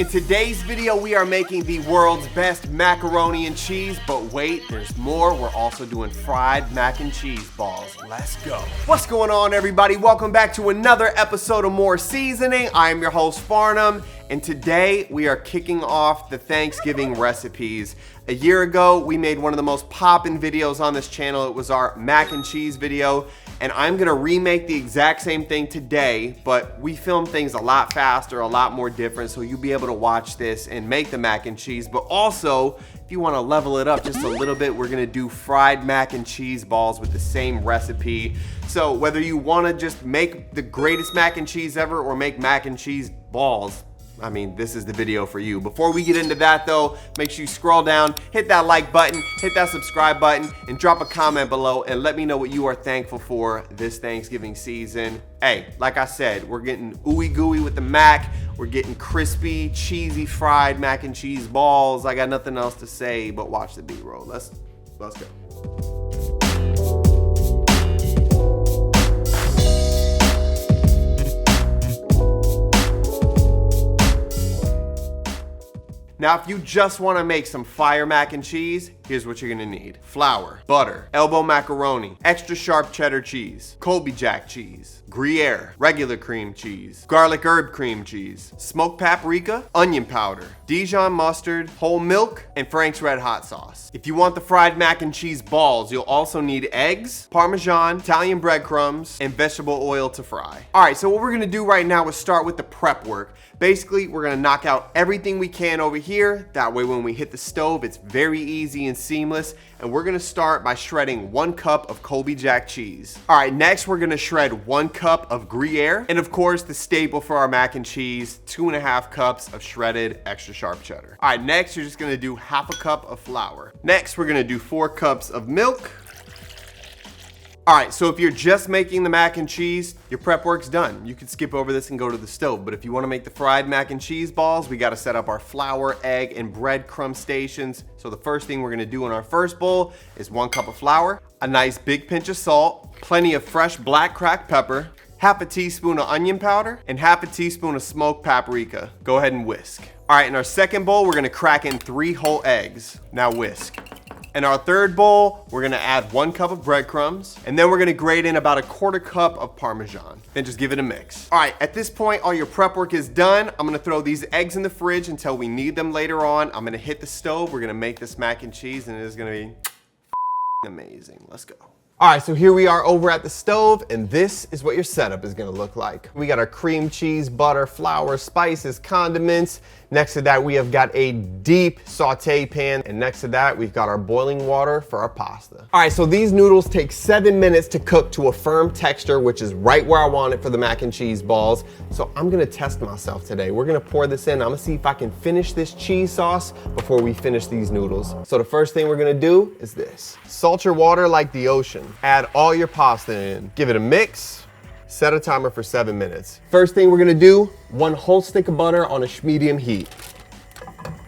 In today's video, we are making the world's best macaroni and cheese, but wait, there's more. We're also doing fried mac and cheese balls. Let's go. What's going on, everybody? Welcome back to another episode of More Seasoning. I am your host, Farnum, and today we are kicking off the Thanksgiving recipes. A year ago, we made one of the most poppin' videos on this channel. It was our mac and cheese video, and I'm gonna remake the exact same thing today, but we film things a lot faster, a lot more different, so you'll be able to watch this and make the mac and cheese. But also, if you wanna level it up just a little bit, we're gonna do fried mac and cheese balls with the same recipe. So whether you wanna just make the greatest mac and cheese ever or make mac and cheese balls, I mean, this is the video for you. Before we get into that though, make sure you scroll down, hit that like button, hit that subscribe button, and drop a comment below and let me know what you are thankful for this Thanksgiving season. Hey, like I said, we're getting ooey gooey with the mac. We're getting crispy, cheesy, fried mac and cheese balls. I got nothing else to say, but watch the B-roll. Let's go. Now, if you just want to make some fire mac and cheese, here's what you're gonna need. Flour, butter, elbow macaroni, extra sharp cheddar cheese, Colby Jack cheese, Gruyere, regular cream cheese, garlic herb cream cheese, smoked paprika, onion powder, Dijon mustard, whole milk, and Frank's Red Hot sauce. If you want the fried mac and cheese balls, you'll also need eggs, Parmesan, Italian breadcrumbs, and vegetable oil to fry. All right, so what we're gonna do right now is start with the prep work. Basically, we're gonna knock out everything we can over here. That way when we hit the stove, it's very easy and seamless. And we're gonna start by shredding 1 cup of Colby Jack cheese. All right, next we're gonna shred 1 cup of Gruyere. And of course, the staple for our mac and cheese, 2.5 cups of shredded extra sharp cheddar. All right, next you're just gonna do 1/2 cup of flour. Next, we're gonna do 4 cups of milk. All right, so if you're just making the mac and cheese, your prep work's done. You can skip over this and go to the stove. But if you wanna make the fried mac and cheese balls, we gotta set up our flour, egg, and breadcrumb stations. So the first thing we're gonna do in our first bowl is 1 cup of flour, a nice big pinch of salt, plenty of fresh black cracked pepper, 1/2 teaspoon of onion powder, and 1/2 teaspoon of smoked paprika. Go ahead and whisk. All right, in our second bowl, we're gonna crack in 3 whole eggs. Now whisk. In our third bowl, we're gonna add 1 cup of breadcrumbs, and then we're gonna grate in about 1/4 cup of Parmesan. Then just give it a mix. All right, at this point, all your prep work is done. I'm gonna throw these eggs in the fridge until we need them later on. I'm gonna hit the stove. We're gonna make this mac and cheese, and it is gonna be amazing. Let's go. All right, so here we are over at the stove, and this is what your setup is gonna look like. We got our cream cheese, butter, flour, spices, condiments. Next to that, we have got a deep saute pan, and next to that, we've got our boiling water for our pasta. All right, so these noodles take 7 minutes to cook to a firm texture, which is right where I want it for the mac and cheese balls. So I'm gonna test myself today. We're gonna pour this in. I'm gonna see if I can finish this cheese sauce before we finish these noodles. So the first thing we're gonna do is this. Salt your water like the ocean. Add all your pasta in. Give it a mix. Set a timer for 7 minutes. First thing we're gonna do, 1 whole stick of butter on a medium heat.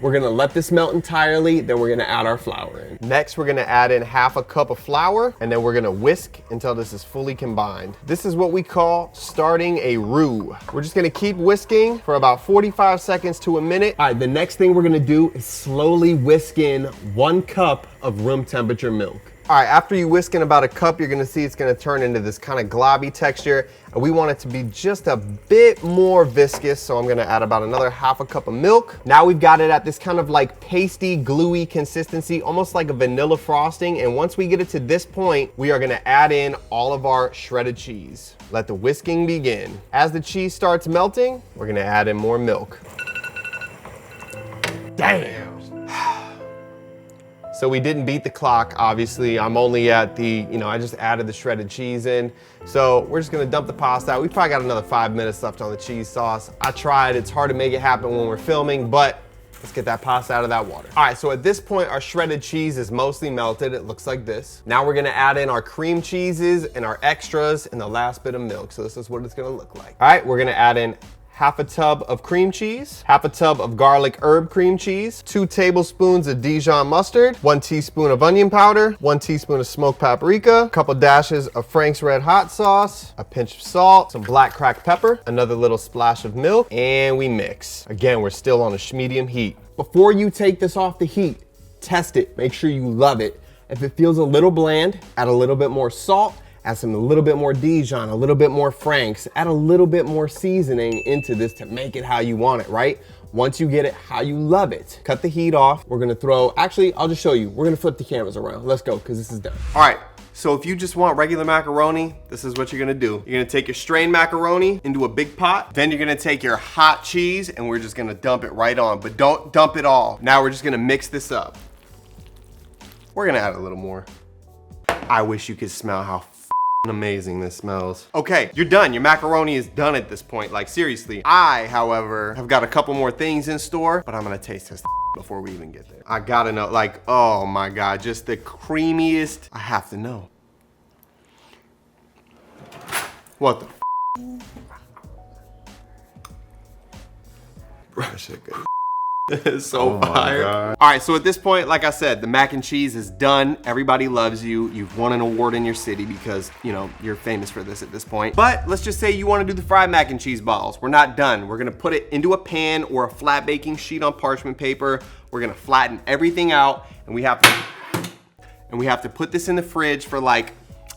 We're gonna let this melt entirely, then we're gonna add our flour in. Next, we're gonna add in 1/2 cup of flour, and then we're gonna whisk until this is fully combined. This is what we call starting a roux. We're just gonna keep whisking for about 45 seconds to a minute. All right, the next thing we're gonna do is slowly whisk in 1 cup of room temperature milk. All right, after you whisk in about 1 cup, you're gonna see it's gonna turn into this kind of globby texture, and we want it to be just a bit more viscous, so I'm gonna add about another 1/2 cup of milk. Now we've got it at this kind of like pasty, gluey consistency, almost like a vanilla frosting, and once we get it to this point, we are gonna add in all of our shredded cheese. Let the whisking begin. As the cheese starts melting, we're gonna add in more milk. Damn! So we didn't beat the clock, obviously. I'm only at the, I just added the shredded cheese in. So we're just gonna dump the pasta out. We probably got another 5 minutes left on the cheese sauce. I tried, it's hard to make it happen when we're filming, but let's get that pasta out of that water. All right, so at this point, our shredded cheese is mostly melted. It looks like this. Now we're gonna add in our cream cheeses and our extras and the last bit of milk. So this is what it's gonna look like. All right, we're gonna add in half a tub of cream cheese, half a tub of garlic herb cream cheese, 2 tablespoons of Dijon mustard, 1 teaspoon of onion powder, 1 teaspoon of smoked paprika, a couple dashes of Frank's Red Hot sauce, a pinch of salt, some black cracked pepper, another little splash of milk, and we mix. Again, we're still on a medium heat. Before you take this off the heat, test it, make sure you love it. If it feels a little bland, add a little bit more salt, add a little bit more Dijon, a little bit more Frank's, add a little bit more seasoning into this to make it how you want it, right? Once you get it how you love it, cut the heat off. We're gonna throw, actually, I'll just show you. We're gonna flip the cameras around. Let's go, because this is done. All right, so if you just want regular macaroni, this is what you're gonna do. You're gonna take your strained macaroni into a big pot. Then you're gonna take your hot cheese and we're just gonna dump it right on, but don't dump it all. Now we're just gonna mix this up. We're gonna add a little more. I wish you could smell how amazing this smells. Okay, you're done. Your macaroni is done at this point. Like seriously. I, however, have got a couple more things in store, but I'm gonna taste test before we even get there. I gotta know, like, oh my God, just the creamiest. I have to know. What the Bro, shit good. It's so fire. All right, so at this point, like I said, the mac and cheese is done. Everybody loves you. You've won an award in your city because, you know, you're famous for this at this point. But let's just say you want to do the fried mac and cheese balls. We're not done. We're gonna put it into a pan or a flat baking sheet on parchment paper. We're gonna flatten everything out, and we have to put this in the fridge for like,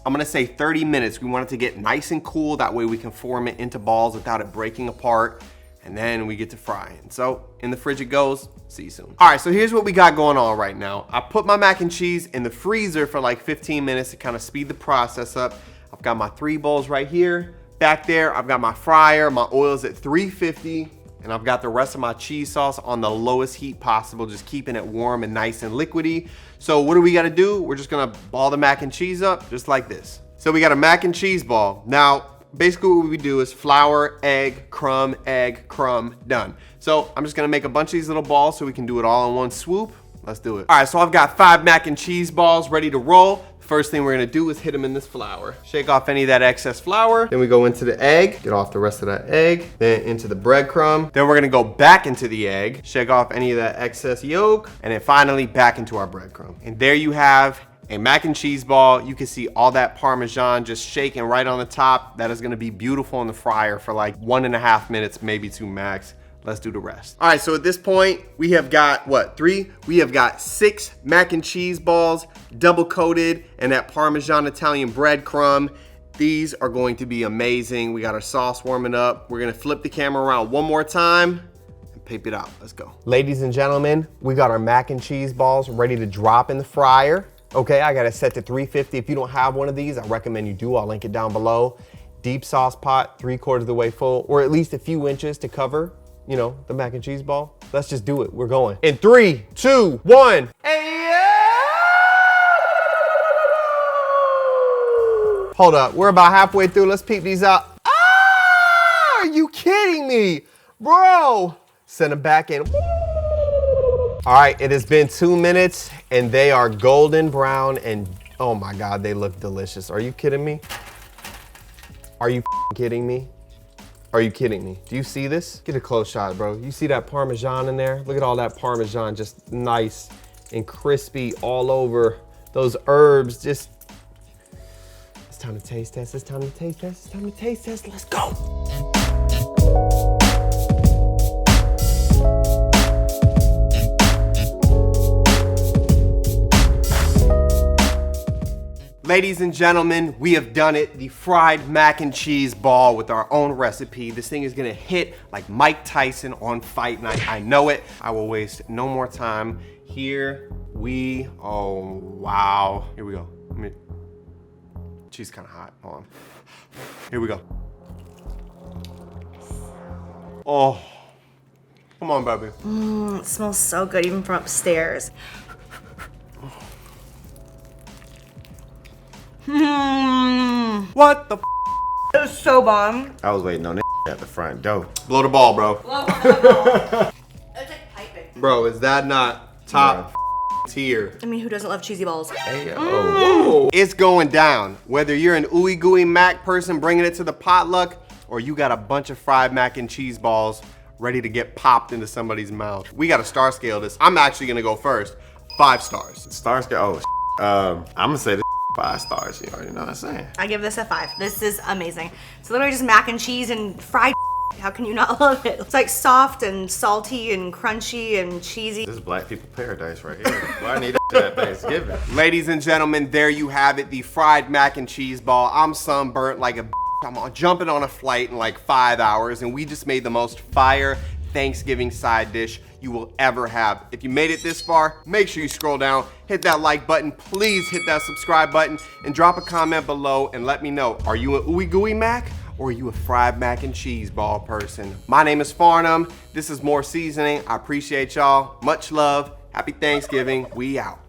I'm gonna say 30 minutes. We want it to get nice and cool. That way we can form it into balls without it breaking apart. And then we get to frying. So in the fridge it goes. See you soon. All right, so here's what we got going on right now. I put my mac and cheese in the freezer for like 15 minutes to kind of speed the process up. I've got my 3 bowls right here. Back there, I've got my fryer. My oil's at 350. And I've got the rest of my cheese sauce on the lowest heat possible, just keeping it warm and nice and liquidy. So what do we gotta do? We're just gonna ball the mac and cheese up just like this. So we got a mac and cheese ball. Now, basically what we do is flour, egg, crumb, done. So I'm just gonna make a bunch of these little balls so we can do it all in one swoop. Let's do it. All right, so I've got 5 mac and cheese balls ready to roll. First thing we're gonna do is hit them in this flour. Shake off any of that excess flour. Then we go into the egg, get off the rest of that egg, then into the breadcrumb. Then we're gonna go back into the egg, shake off any of that excess yolk, and then finally back into our breadcrumb. And there you have a mac and cheese ball. You can see all that Parmesan just shaking right on the top. That is gonna be beautiful in the fryer for like 1.5 minutes, maybe 2 max. Let's do the rest. All right, so at this point, we have got, what, 3? We have got 6 mac and cheese balls, double coated in that Parmesan Italian breadcrumb. These are going to be amazing. We got our sauce warming up. We're gonna flip the camera around one more time and pape it out. Let's go. Ladies and gentlemen, we got our mac and cheese balls ready to drop in the fryer. Okay, I got it set to 350. If you don't have one of these, I recommend you do. I'll link it down below. Deep sauce pot, 3/4 of the way full, or at least a few inches to cover, you know, the mac and cheese ball. Let's just do it. We're going. In 3, 2, 1. Hold up, we're about halfway through. Let's peep these out. Ah, are you kidding me? Bro, send them back in. All right, it has been 2 minutes and they are golden brown and oh my God, they look delicious. Are you kidding me? Are you kidding me? Are you kidding me? Do you see this? Get a close shot, bro. You see that Parmesan in there? Look at all that Parmesan, just nice and crispy all over. Those herbs, just, it's time to taste test, it's time to taste test, it's time to taste test. Let's go. Ladies and gentlemen, we have done it. The fried mac and cheese ball with our own recipe. This thing is gonna hit like Mike Tyson on fight night. I know it. I will waste no more time. Here we, oh wow. Here we go. Cheese kind of hot, hold on. Here we go. Oh, come on, baby. It smells so good, even from upstairs. What the f? It was so bomb. I was waiting on it at the front door. Blow the ball, bro. Blow the ball. It's like piping. Bro, is that not top tier? I mean, who doesn't love cheesy balls? Hey, oh. It's going down. Whether you're an ooey gooey mac person bringing it to the potluck, or you got a bunch of fried mac and cheese balls ready to get popped into somebody's mouth. We got to star scale this. I'm actually gonna go first. 5 stars. Star scale, I'm gonna say this 5 stars, you already know what I'm saying. I give this a 5. This is amazing. It's literally just mac and cheese and fried. How can you not love it? It's like soft and salty and crunchy and cheesy. This is black people paradise right here. Well, I need that at Thanksgiving. Ladies and gentlemen, there you have it, the fried mac and cheese ball. I'm sunburnt like a I'm jumping on a flight in like 5 hours, and we just made the most fire Thanksgiving side dish you will ever have. If you made it this far, make sure you scroll down, hit that like button, please hit that subscribe button, and drop a comment below and let me know, are you an ooey gooey mac or are you a fried mac and cheese ball person? My name is Farnum. This is More Seasoning. I appreciate y'all. Much love. Happy Thanksgiving. We out.